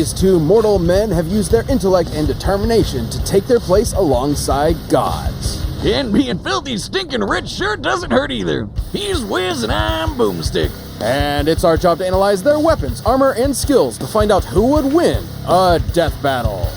These two mortal men have used their intellect and determination to take their place alongside gods. And being filthy, stinking rich sure doesn't hurt either. He's Wiz and I'm Boomstick. And it's our job to analyze their weapons, armor, and skills to find out who would win a death battle.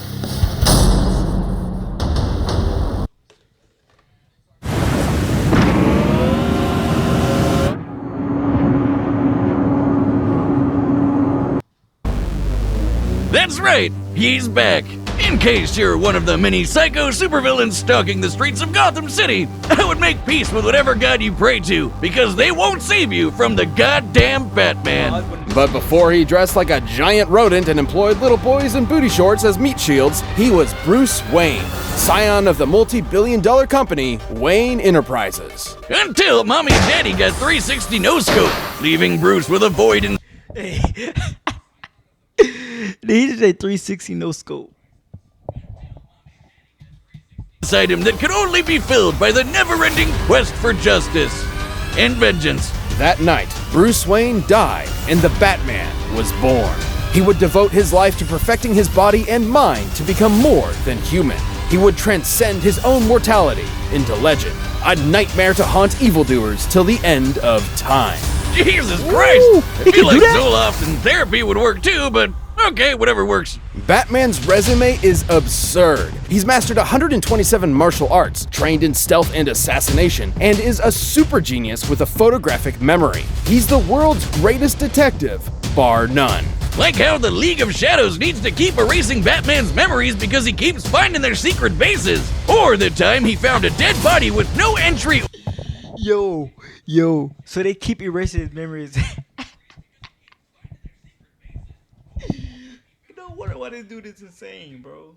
That's right, he's back. In case you're one of the many psycho supervillains stalking the streets of Gotham City, I would make peace with whatever god you pray to, because they won't save you from the goddamn Batman. But before he dressed like a giant rodent and employed little boys in booty shorts as meat shields, he was Bruce Wayne, scion of the multi-billion-dollar company Wayne Enterprises. Until Mommy and Daddy got 360 no-scope, leaving Bruce with a void in... Hey. He did a 360 no scope. Inside him that could only be filled by the never-ending quest for justice and vengeance. That night, Bruce Wayne died and the Batman was born. He would devote his life to perfecting his body and mind to become more than human. He would transcend his own mortality into legend, a nightmare to haunt evildoers till the end of time. Jesus Christ! I feel like Zoloft and therapy would work too, but okay, whatever works. Batman's resume is absurd. He's mastered 127 martial arts, trained in stealth and assassination, and is a super genius with a photographic memory. He's the world's greatest detective, bar none. Like how the League of Shadows needs to keep erasing Batman's memories because he keeps finding their secret bases. Or the time he found a dead body with no entry. Yo, so they keep erasing his memories. Why this dude is insane, bro.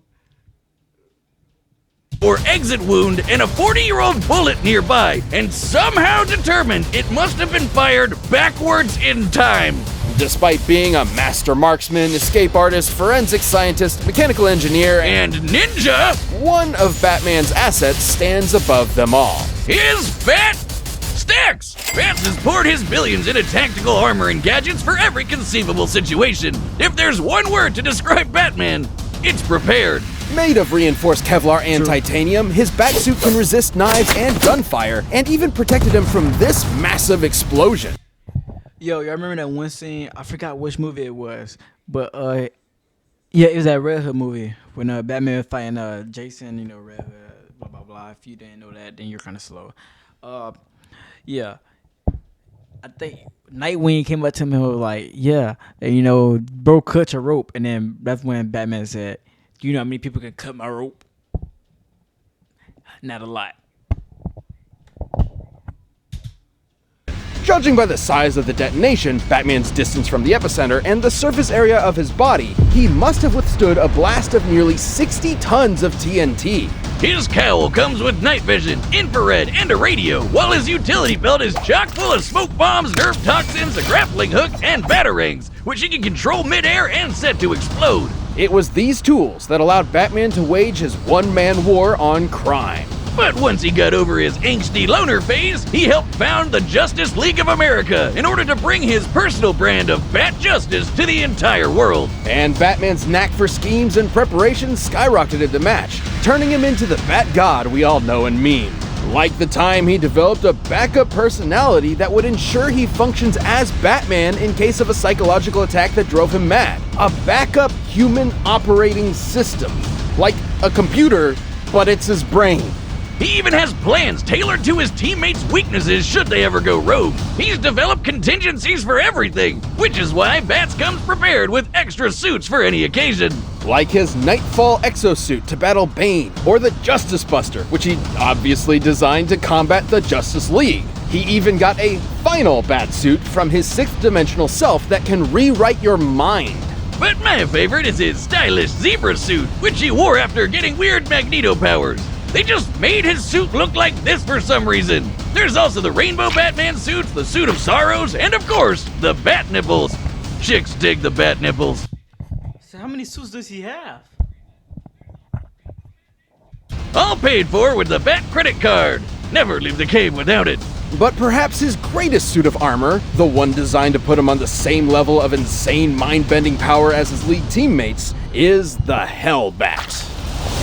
Or exit wound and a 40-year-old bullet nearby, and somehow determined it must have been fired backwards in time. Despite being a master marksman, escape artist, forensic scientist, mechanical engineer, and ninja, one of Batman's assets stands above them all. His fat stacks! Bats has poured his billions into tactical armor and gadgets for every conceivable situation. If there's one word to describe Batman, it's prepared. Made of reinforced Kevlar and titanium, his batsuit can resist knives and gunfire, and even protected him from this massive explosion. Yo, y'all remember that one scene? I forgot which movie it was, but yeah, it was that Red Hood movie when Batman was fighting Jason, you know, Red Hood, blah blah blah. If you didn't know that, then you're kind of slow. Yeah, I think Nightwing came up to him and was like, yeah, and, you know, bro, cut your rope. And then that's when Batman said, do you know how many people can cut my rope? Not a lot. Judging by the size of the detonation, Batman's distance from the epicenter, and the surface area of his body, he must have withstood a blast of nearly 60 tons of TNT. His cowl comes with night vision, infrared, and a radio, while his utility belt is chock full of smoke bombs, nerve toxins, a grappling hook, and batarangs, which he can control mid-air and set to explode. It was these tools that allowed Batman to wage his one-man war on crime. But once he got over his angsty loner phase, he helped found the Justice League of America in order to bring his personal brand of Bat Justice to the entire world. And Batman's knack for schemes and preparation skyrocketed to match, turning him into the Bat God we all know and mean. Like the time he developed a backup personality that would ensure he functions as Batman in case of a psychological attack that drove him mad. A backup human operating system. Like a computer, but it's his brain. He even has plans tailored to his teammates' weaknesses should they ever go rogue. He's developed contingencies for everything, which is why Bats comes prepared with extra suits for any occasion. Like his Nightfall exosuit to battle Bane, or the Justice Buster, which he obviously designed to combat the Justice League. He even got a final Batsuit from his sixth dimensional self that can rewrite your mind. But my favorite is his stylish zebra suit, which he wore after getting weird Magneto powers. They just made his suit look like this for some reason. There's also the Rainbow Batman suit, the Suit of Sorrows, and of course, the Bat Nipples. Chicks dig the Bat Nipples. So how many suits does he have? All paid for with the Bat credit card. Never leave the cave without it. But perhaps his greatest suit of armor, the one designed to put him on the same level of insane mind-bending power as his league teammates, is the Hellbat.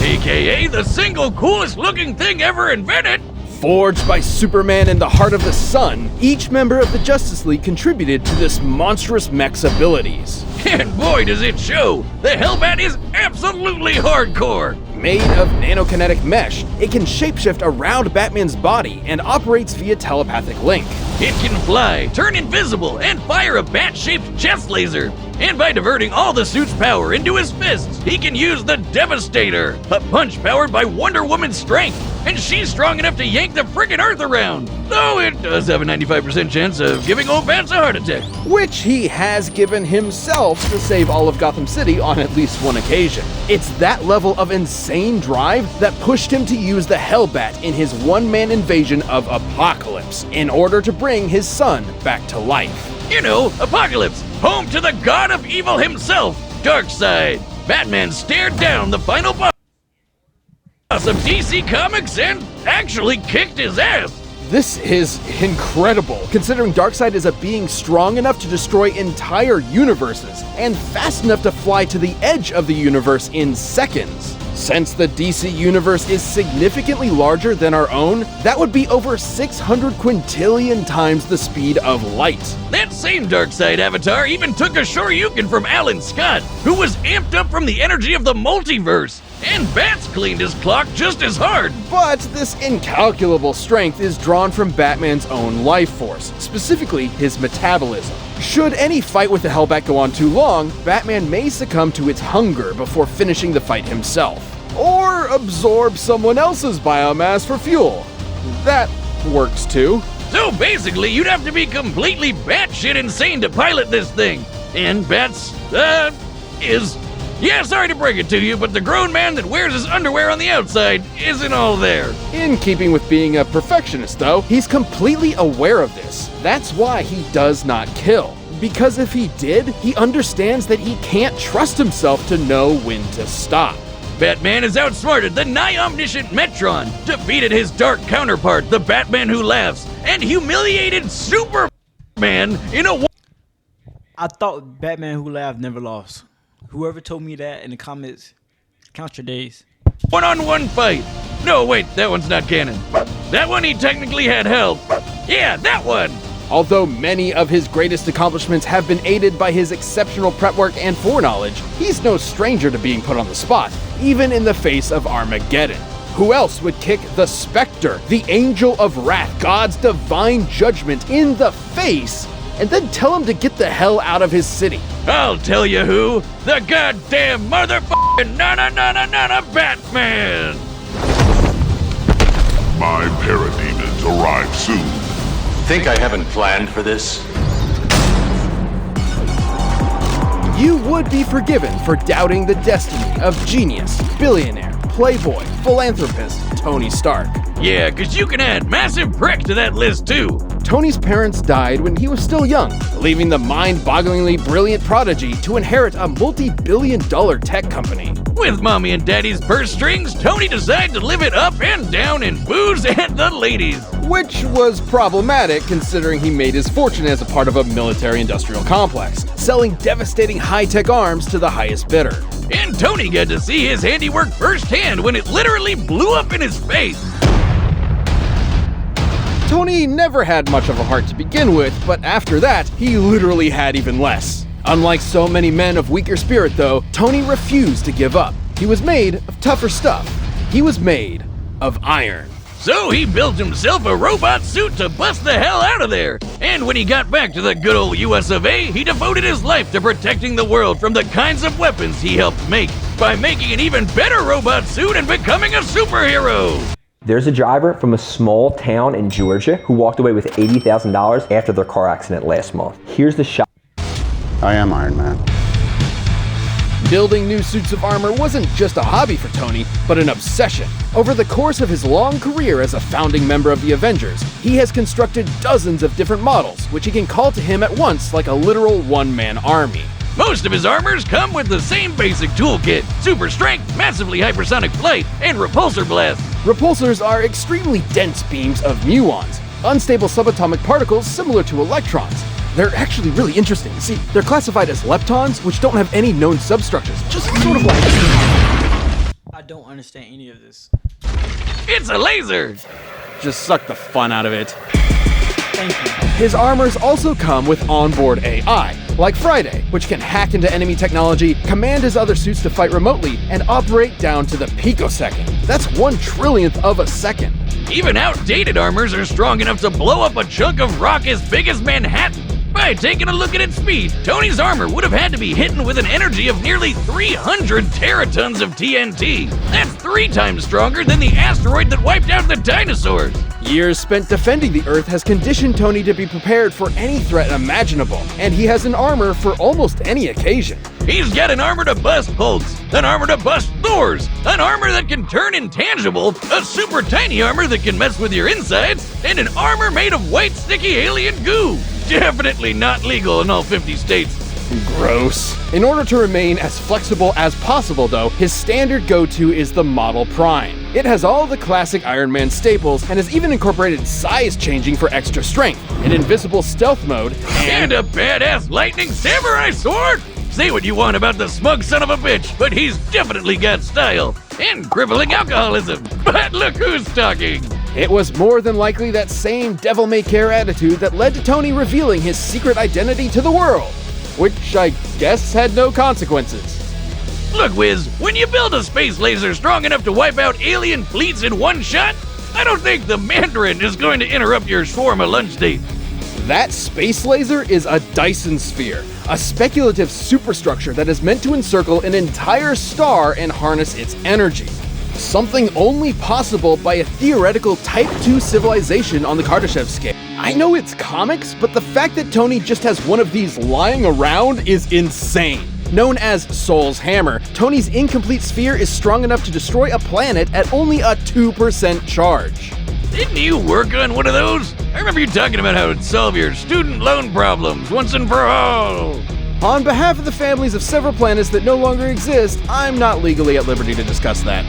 AKA the single coolest looking thing ever invented. Forged by Superman in the heart of the sun, each member of the Justice League contributed to this monstrous mech's abilities. And boy does it show, the Hellbat is absolutely hardcore. Made of nanokinetic mesh, it can shapeshift around Batman's body and operates via telepathic link. It can fly, turn invisible, and fire a bat-shaped chest laser. And by diverting all the suit's power into his fists, he can use the Devastator, a punch powered by Wonder Woman's strength. And she's strong enough to yank the frickin' Earth around. Though it does have a 95% chance of giving old Bats a heart attack. Which he has given himself to save all of Gotham City on at least one occasion. It's that level of insane drive that pushed him to use the Hellbat in his one-man invasion of Apocalypse in order to bring his son back to life. You know, Apocalypse, home to the god of evil himself, Darkseid. Batman stared down the final boss of DC Comics and actually kicked his ass. This is incredible, considering Darkseid is a being strong enough to destroy entire universes and fast enough to fly to the edge of the universe in seconds. Since the DC universe is significantly larger than our own, that would be over 600 quintillion times the speed of light. That same Darkseid avatar even took a Shoryuken from Alan Scott, who was amped up from the energy of the multiverse. And Bats cleaned his clock just as hard. But this incalculable strength is drawn from Batman's own life force, specifically his metabolism. Should any fight with the Hellbat go on too long, Batman may succumb to its hunger before finishing the fight himself. Or absorb someone else's biomass for fuel. That works too. So basically, you'd have to be completely batshit insane to pilot this thing. And Bats, yeah, sorry to break it to you, but the grown man that wears his underwear on the outside isn't all there. In keeping with being a perfectionist, though, he's completely aware of this. That's why he does not kill. Because if he did, he understands that he can't trust himself to know when to stop. Batman has outsmarted the nigh-omniscient Metron, defeated his dark counterpart, the Batman Who Laughs, and humiliated Superman in a... I thought Batman Who Laughed never lost. Whoever told me that in the comments, count your days. One-on-one fight. No, wait, that one's not canon. That one he technically had help. Yeah, that one. Although many of his greatest accomplishments have been aided by his exceptional prep work and foreknowledge, he's no stranger to being put on the spot, even in the face of Armageddon. Who else would kick the Spectre, the Angel of Wrath, God's divine judgment, in the face and then tell him to get the hell out of his city? I'll tell you who. The goddamn motherfucking na-na-na-na-na Batman! My parademons arrive soon. Think I haven't planned for this? You would be forgiven for doubting the destiny of genius, billionaire, playboy, philanthropist Tony Stark. Yeah, 'cause you can add massive prick to that list too. Tony's parents died when he was still young, leaving the mind-bogglingly brilliant prodigy to inherit a multi-billion-dollar tech company. With mommy and daddy's purse strings, Tony decided to live it up and down in booze and the ladies. Which was problematic considering he made his fortune as a part of a military-industrial complex, selling devastating high-tech arms to the highest bidder. And Tony got to see his handiwork firsthand when it literally blew up in his face. Tony never had much of a heart to begin with, but after that, he literally had even less. Unlike so many men of weaker spirit though, Tony refused to give up. He was made of tougher stuff. He was made of iron. So he built himself a robot suit to bust the hell out of there. And when he got back to the good old US of A, he devoted his life to protecting the world from the kinds of weapons he helped make by making an even better robot suit and becoming a superhero. There's a driver from a small town in Georgia who walked away with $80,000 after their car accident last month. Here's the shot. I am Iron Man. Building new suits of armor wasn't just a hobby for Tony, but an obsession. Over the course of his long career as a founding member of the Avengers, he has constructed dozens of different models, which he can call to him at once like a literal one-man army. Most of his armors come with the same basic toolkit: super strength, massively hypersonic flight, and repulsor blast. Repulsors are extremely dense beams of muons, unstable subatomic particles similar to electrons. They're actually really interesting. See, they're classified as leptons, which don't have any known substructures, just sort of like... I don't understand any of this. It's a laser! Just suck the fun out of it. Thank you. His armors also come with onboard AI, like Friday, which can hack into enemy technology, command his other suits to fight remotely, and operate down to the picosecond. That's 1/trillionth of a second. Even outdated armors are strong enough to blow up a chunk of rock as big as Manhattan. By taking a look at its speed, Tony's armor would have had to be hidden with an energy of nearly 300 teratons of TNT. That's 3 times stronger than the asteroid that wiped out the dinosaurs. Years spent defending the Earth has conditioned Tony to be prepared for any threat imaginable, and he has an armor for almost any occasion. He's got an armor to bust Hulks, an armor to bust Thors, an armor that can turn intangible, a super tiny armor that can mess with your insides, and an armor made of white sticky alien goo. Definitely not legal in all 50 states. Gross. In order to remain as flexible as possible, though, his standard go-to is the Model Prime. It has all the classic Iron Man staples and has even incorporated size changing for extra strength, an invisible stealth mode, And a badass lightning samurai sword? Say what you want about the smug son of a bitch, but he's definitely got style. And crippling alcoholism. But look who's talking. It was more than likely that same devil-may-care attitude that led to Tony revealing his secret identity to the world, which I guess had no consequences. Look, Wiz, when you build a space laser strong enough to wipe out alien fleets in one shot, I don't think the Mandarin is going to interrupt your shawarma lunch date. That space laser is a Dyson sphere, a speculative superstructure that is meant to encircle an entire star and harness its energy. Something only possible by a theoretical Type 2 civilization on the Kardashev scale. I know it's comics, but the fact that Tony just has one of these lying around is insane. Known as Soul's Hammer, Tony's incomplete sphere is strong enough to destroy a planet at only a 2% charge. Didn't you work on one of those? I remember you talking about how it'd solve your student loan problems once and for all. On behalf of the families of several planets that no longer exist, I'm not legally at liberty to discuss that.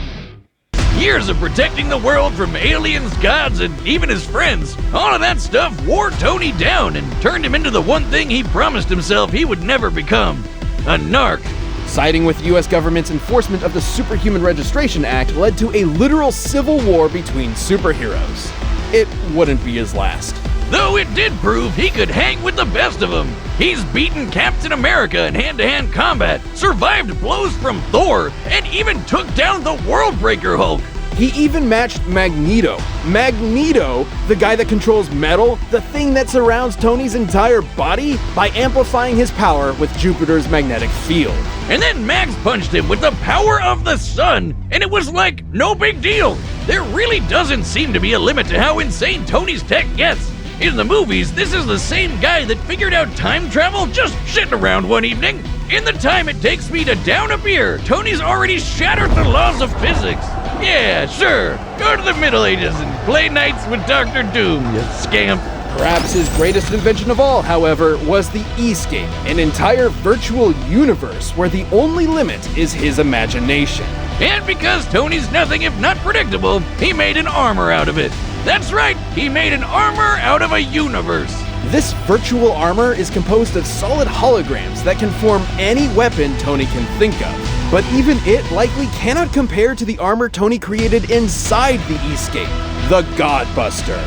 Years of protecting the world from aliens, gods, and even his friends. All of that stuff wore Tony down and turned him into the one thing he promised himself he would never become. A narc. Siding with the US government's enforcement of the Superhuman Registration Act led to a literal civil war between superheroes. It wouldn't be his last. Though it did prove he could hang with the best of them. He's beaten Captain America in hand-to-hand combat, survived blows from Thor, and even took down the Worldbreaker Hulk. He even matched Magneto. Magneto, the guy that controls metal, the thing that surrounds Tony's entire body, by amplifying his power with Jupiter's magnetic field. And then Max punched him with the power of the sun, and it was like no big deal. There really doesn't seem to be a limit to how insane Tony's tech gets. In the movies, this is the same guy that figured out time travel just sitting around one evening. In the time it takes me to down a beer, Tony's already shattered the laws of physics. Yeah, sure. Go to the Middle Ages and play nights with Dr. Doom, you scamp. Perhaps his greatest invention of all, however, was the E-scape, an entire virtual universe where the only limit is his imagination. And because Tony's nothing if not predictable, he made an armor out of it. That's right, he made an armor out of a universe. This virtual armor is composed of solid holograms that can form any weapon Tony can think of. But even it likely cannot compare to the armor Tony created inside the E-scape, the Godbuster.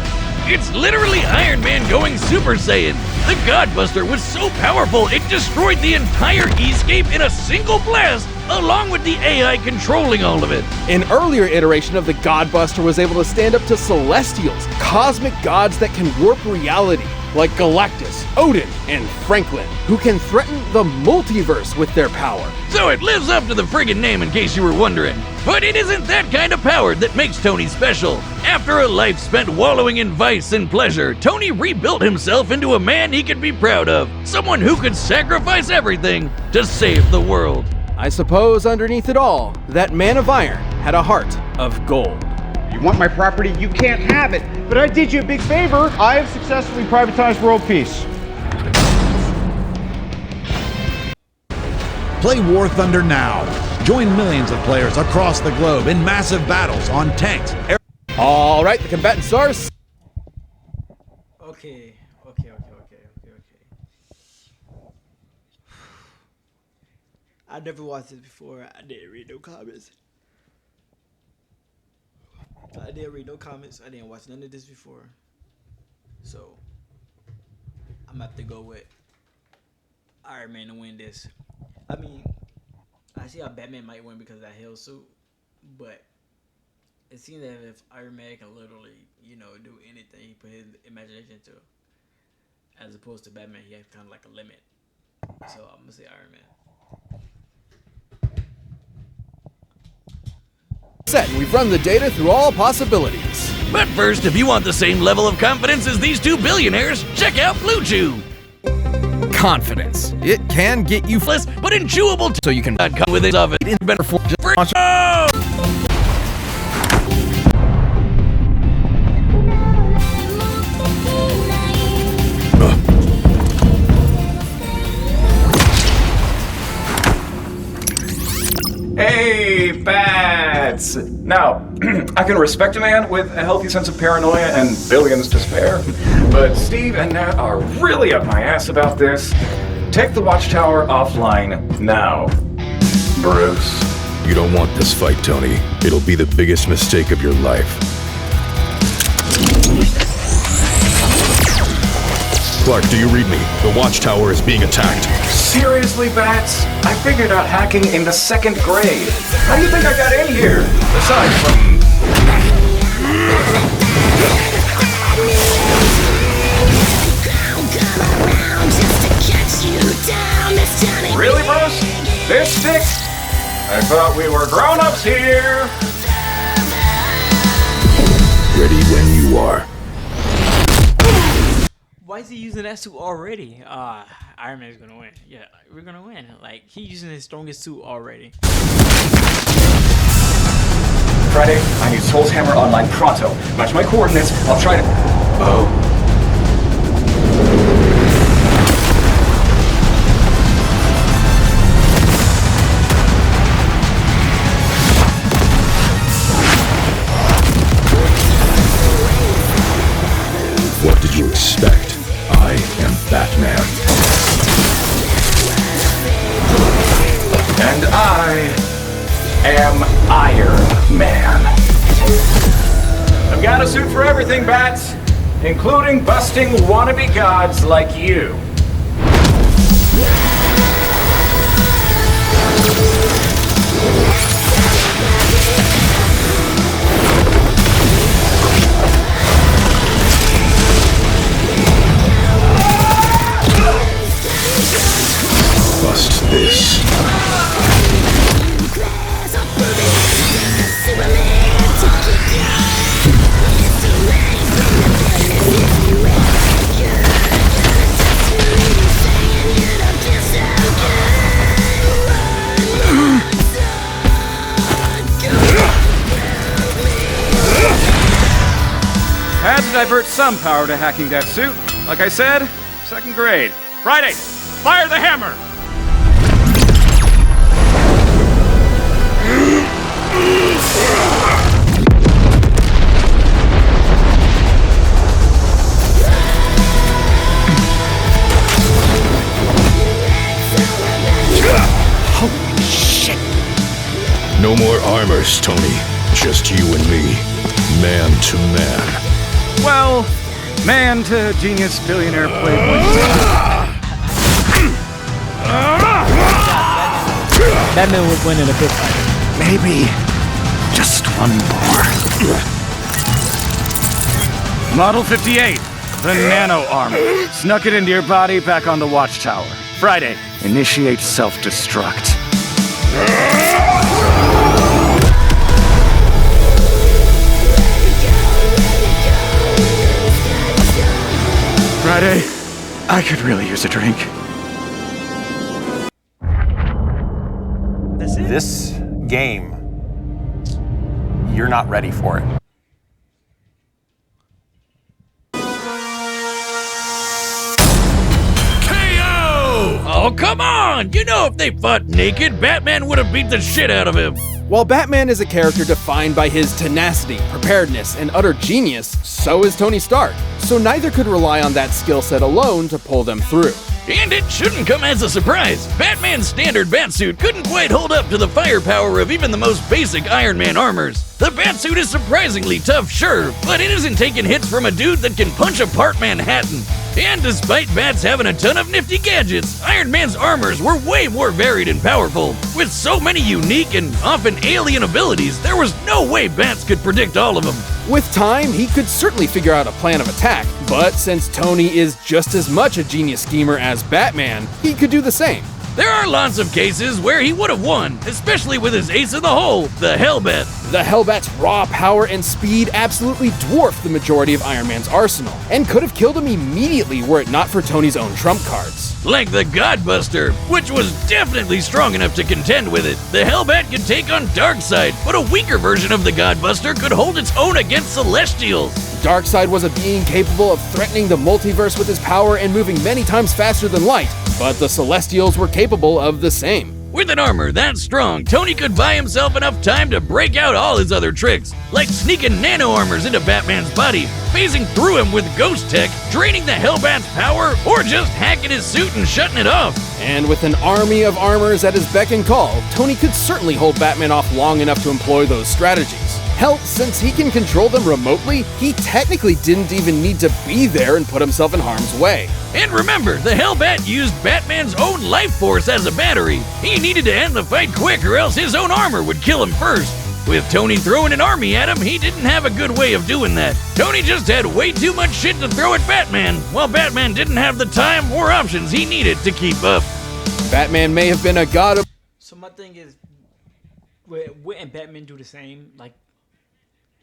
It's literally Iron Man going Super Saiyan. The Godbuster was so powerful it destroyed the entire E-scape in a single blast, along with the AI controlling all of it. An earlier iteration of the Godbuster was able to stand up to Celestials, cosmic gods that can warp reality, like Galactus, Odin, and Franklin, who can threaten the multiverse with their power. So it lives up to the friggin' name in case you were wondering. But it isn't that kind of power that makes Tony special. After a life spent wallowing in vice and pleasure, Tony rebuilt himself into a man he could be proud of. Someone who could sacrifice everything to save the world. I suppose underneath it all, that man of iron had a heart of gold. You want my property? You can't have it. But I did you a big favor. I have successfully privatized world peace. Play War Thunder now. Join millions of players across the globe in massive battles on tanks, All right, the combatants are Okay. I never watched this before. I didn't read no comments. I didn't watch none of this before. So I'm gonna have to go with Iron Man to win this. I mean, I see how Batman might win because of that hell suit, but it seems that if Iron Man can literally, do anything he put his imagination to, as opposed to Batman, he has kind of like a limit. So I'm gonna say Iron Man. Set, and we've run the data through all possibilities. But first, if you want the same level of confidence as these two billionaires, check out Blue Chew. Confidence. It can get you Less, but in chewable so you can come with it of it in better form. Oh! Hey, bats! Now, I can respect a man with a healthy sense of paranoia and billions to spare, but Steve and Nat are really up my ass about this. Take the Watchtower offline now. Bruce, you don't want this fight, Tony. It'll be the biggest mistake of your life. Clark, do you read me? The Watchtower is being attacked. Seriously, bats? I figured out hacking in the 2nd grade. How do you think I got in here? Aside from... Really, Bruce? This stick? I thought we were grown-ups here. Ready when you are. Why is he using that suit already? Iron Man's gonna win. Yeah, we're gonna win. Like, he's using his strongest suit already. Friday, I need Soul's Hammer online pronto. Match my coordinates. I'll try to... Oh. What did you expect? I am Batman. And I am Iron Man. I've got a suit for everything, bats, including busting wannabe gods like you. Bust this. Had to divert some power to hacking that suit. Like I said, 2nd grade. Friday, fire the hammer! Holy shit! No more armors, Tony. Just you and me. Man to man. Well, man to genius billionaire playboy. Batman would win in a fist fight. Maybe just one more. Model 58, the nano armor. Snuck it into your body back on the Watchtower. Friday, initiate self-destruct. Friday, I could really use a drink. That's it. This game, you're not ready for it. All Oh, come on! You know if they fought naked, Batman would have beat the shit out of him. While Batman is a character defined by his tenacity, preparedness, and utter genius, so is Tony Stark. So neither could rely on that skill set alone to pull them through. And it shouldn't come as a surprise. Batman's standard batsuit couldn't quite hold up to the firepower of even the most basic Iron Man armors. The batsuit is surprisingly tough, sure, but it isn't taking hits from a dude that can punch apart Manhattan. And despite Bats having a ton of nifty gadgets, Iron Man's armors were way more varied and powerful. With so many unique and often alien abilities, there was no way Bats could predict all of them. With time, he could certainly figure out a plan of attack, but since Tony is just as much a genius schemer as Batman, he could do the same. There are lots of cases where he would have won, especially with his ace in the hole, the Hellbat. The Hellbat's raw power and speed absolutely dwarfed the majority of Iron Man's arsenal, and could have killed him immediately were it not for Tony's own trump cards. Like the Godbuster, which was definitely strong enough to contend with it. The Hellbat could take on Darkseid, but a weaker version of the Godbuster could hold its own against Celestials. Darkseid was a being capable of threatening the multiverse with his power and moving many times faster than light, but the Celestials were capable of the same. With an armor that strong, Tony could buy himself enough time to break out all his other tricks, like sneaking nano armors into Batman's body, phasing through him with ghost tech, draining the Hellbat's power, or just hacking his suit and shutting it off. And with an army of armors at his beck and call, Tony could certainly hold Batman off long enough to employ those strategies. Hell, since he can control them remotely, he technically didn't even need to be there and put himself in harm's way. And remember, the Hellbat used Batman's own life force as a battery. He needed to end the fight quick or else his own armor would kill him first. With Tony throwing an army at him, he didn't have a good way of doing that. Tony just had way too much shit to throw at Batman, while Batman didn't have the time or options he needed to keep up. Batman may have been a god of... So my thing is, wouldn't Batman do the same? Like,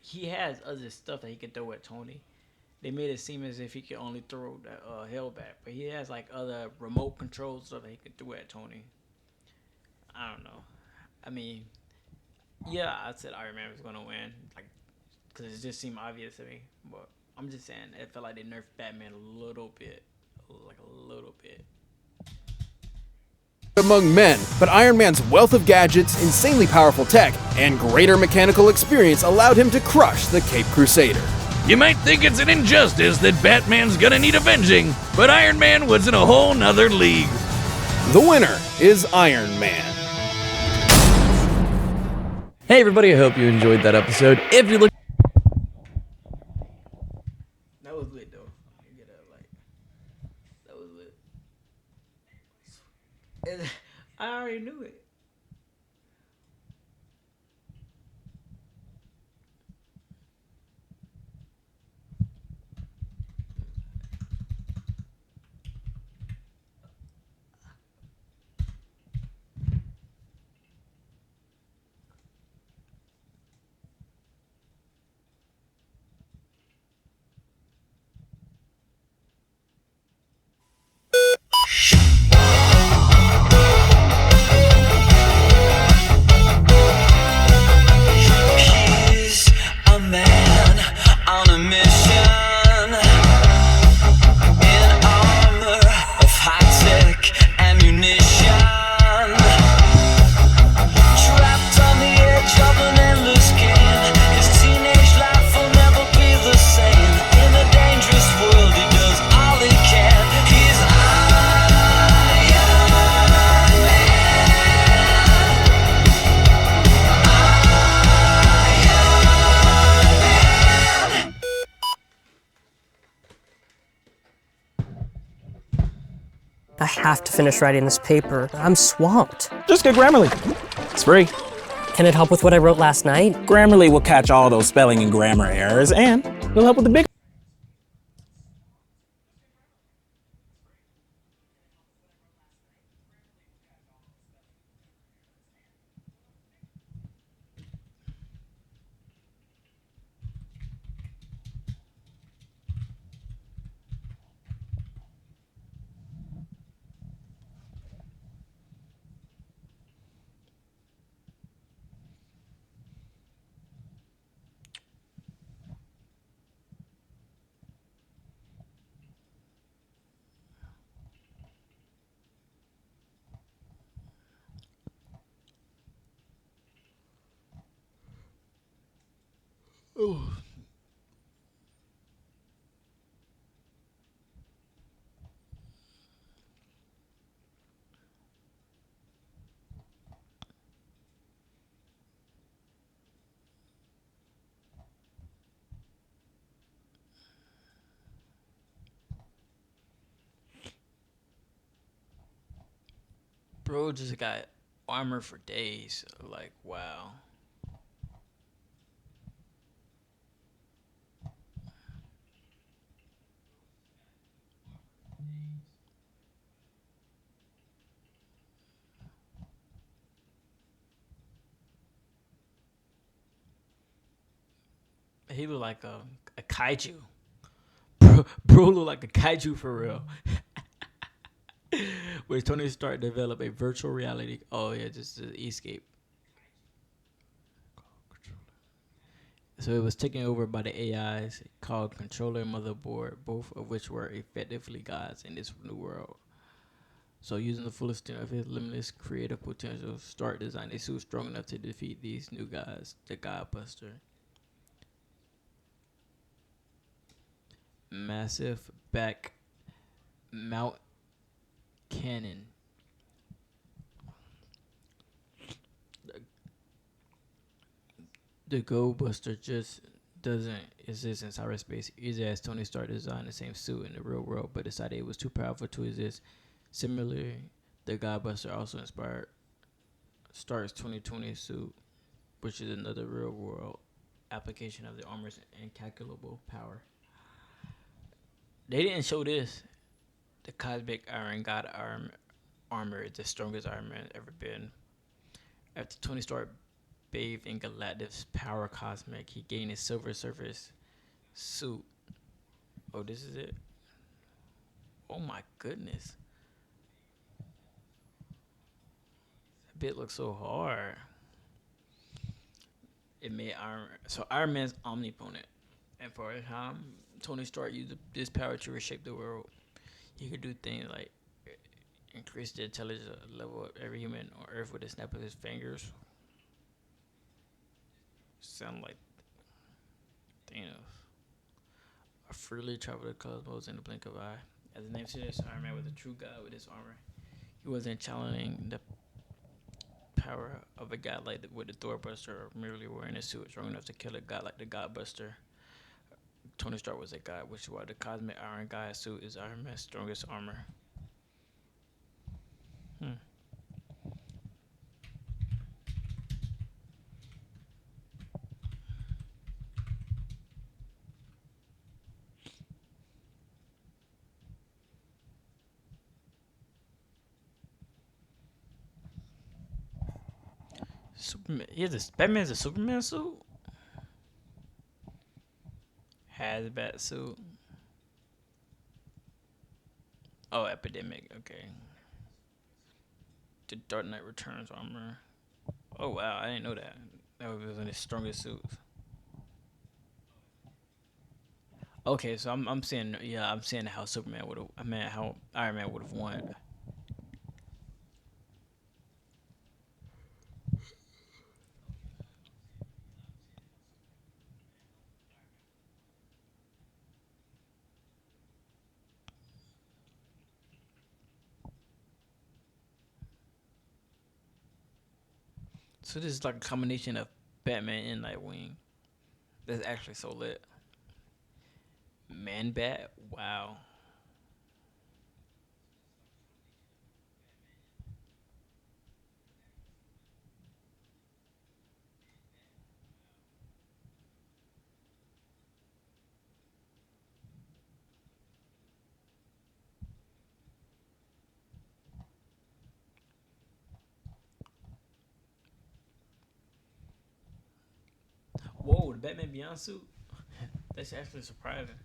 he has other stuff that he can throw at Tony. They made it seem as if he could only throw the Hellbat, but he has like other remote control stuff that he could throw at Tony. I don't know. I mean, yeah, I said Iron Man was gonna win, like, because it just seemed obvious to me. But I'm just saying, it felt like they nerfed Batman a little bit, like a little bit. Among men, but Iron Man's wealth of gadgets, insanely powerful tech, and greater mechanical experience allowed him to crush the Caped Crusader. You might think it's an injustice that Batman's gonna need avenging, but Iron Man was in a whole nother league. The winner is Iron Man. Hey everybody, I hope you enjoyed that episode. If you're looking... That was lit though. That was lit. I already knew it. I have to finish writing this paper. I'm swamped. Just get Grammarly. It's free. Can it help with what I wrote last night? Grammarly will catch all those spelling and grammar errors, and it'll help with the big... Bro just got armor for days. Like, wow. He look like a kaiju. Bro look like a kaiju for real. Where Tony Stark developed a virtual reality. Oh yeah, just the escape. So it was taken over by the AIs called controller and motherboard, both of which were effectively gods in this new world. So using the full extent of his limitless creative potential, Stark designed a suit strong enough to defeat these new gods, the Godbuster. Massive back mount cannon. The Goldbuster just doesn't exist in cyberspace, either as Tony Stark designed the same suit in the real world, but decided it was too powerful to exist. Similarly, the Godbuster also inspired Stark's 2020 suit, which is another real world application of the armor's incalculable power. They didn't show this. The Cosmic Iron God armor is the strongest Iron Man ever been. After Tony Stark bathed in Galactus power cosmic, he gained a silver surface suit. Oh, this is it? Oh my goodness. That bit looks so hard. It made Iron Man's omnipotent. And for a time, Tony Stark used this power to reshape the world. He could do things like increase the intelligence level of every human on Earth with a snap of his fingers. Sound like Thanos. I freely travel the cosmos in the blink of an eye. As the name suggests, Iron Man was a true god with his armor. He wasn't challenging the power of a god like with the Thorbuster or merely wearing a suit strong enough to kill a god like the Godbuster. Tony Stark was a god, which is why the Cosmic Iron God suit is Iron Man's strongest armor. Superman. Batman's a Superman suit. Hazmat suit. Oh, Epidemic. Okay. The Dark Knight Returns armor. Oh wow, I didn't know that. That was one of his strongest suits. Okay, so I'm saying how Superman would have. I mean how Iron Man would have won. So this is like a combination of Batman and Nightwing. That's actually so lit. Man Bat, wow. Whoa, the Batman Beyond suit? That's actually surprising.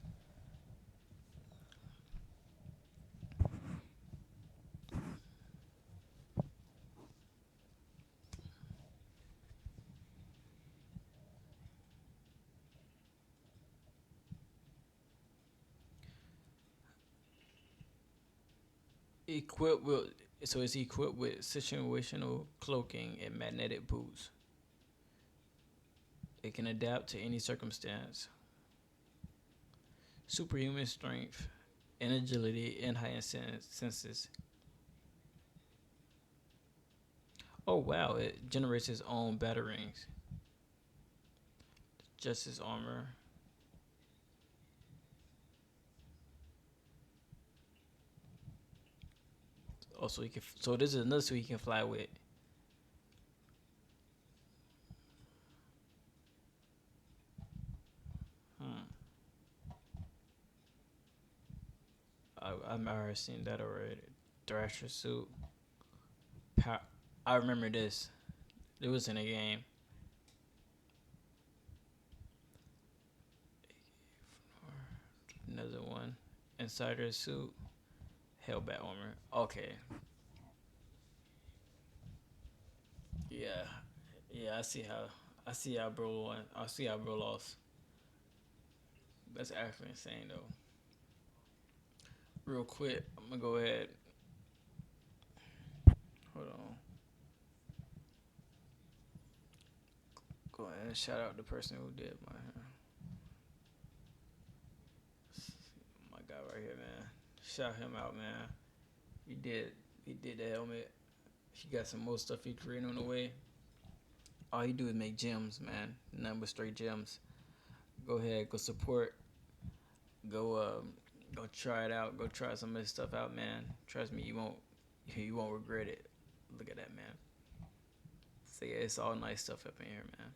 It's equipped with situational cloaking and magnetic boots. It can adapt to any circumstance. Superhuman strength and agility and heightened senses. Oh wow, it generates its own batarangs. Justice armor. Oh, so he can. So this is another suit he can fly with. I've already seen that already. Thrasher suit. I remember this. It was in a game. Another one. Insider suit. Hellbat armor. Okay. Yeah. I see how bro won. I see how bro lost. That's actually insane though. Real quick, I'm gonna go ahead. Hold on. Go ahead and shout out the person who did my hair. My guy right here, man. Shout him out, man. He did the helmet. He got some more stuff he created on the way. All he do is make gems, man. Nothing but straight gems. Go ahead, go support. Go try it out. Go try some of this stuff out, man. Trust me, you won't regret it. Look at that, man. So yeah, it's all nice stuff up in here, man.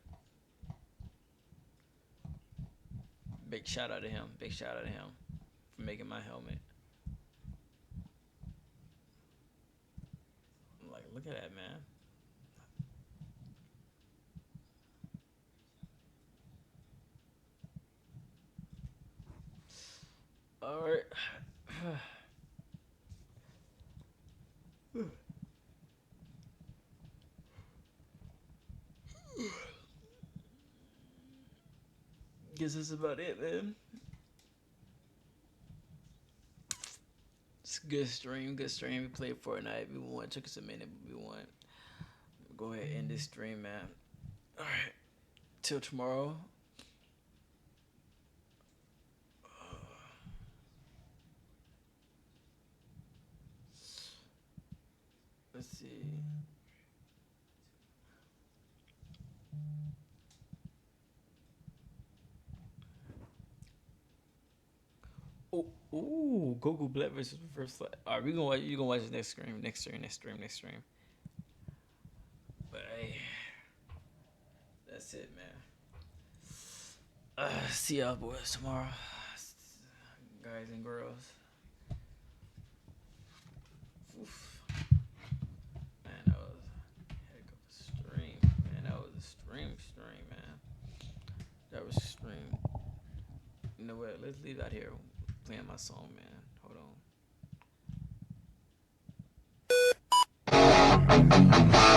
Big shout out to him. Big shout out to him for making my helmet. Like, look at that, man. All right. Guess that's about it, man. It's a good stream. We played Fortnite. We won. Took us a minute, but we won. Go ahead and end this stream, man. All right. Till tomorrow. Let's see. Oh, Goku Black versus Reverse Flash. Alright, you gonna watch the next stream. But hey, that's it, man. See y'all boys tomorrow, guys and girls. Oof. Man, that was a heck of a stream. Man, that was a stream, man. That was a stream. You know what? Let's leave out here playing my song, man. Hold on.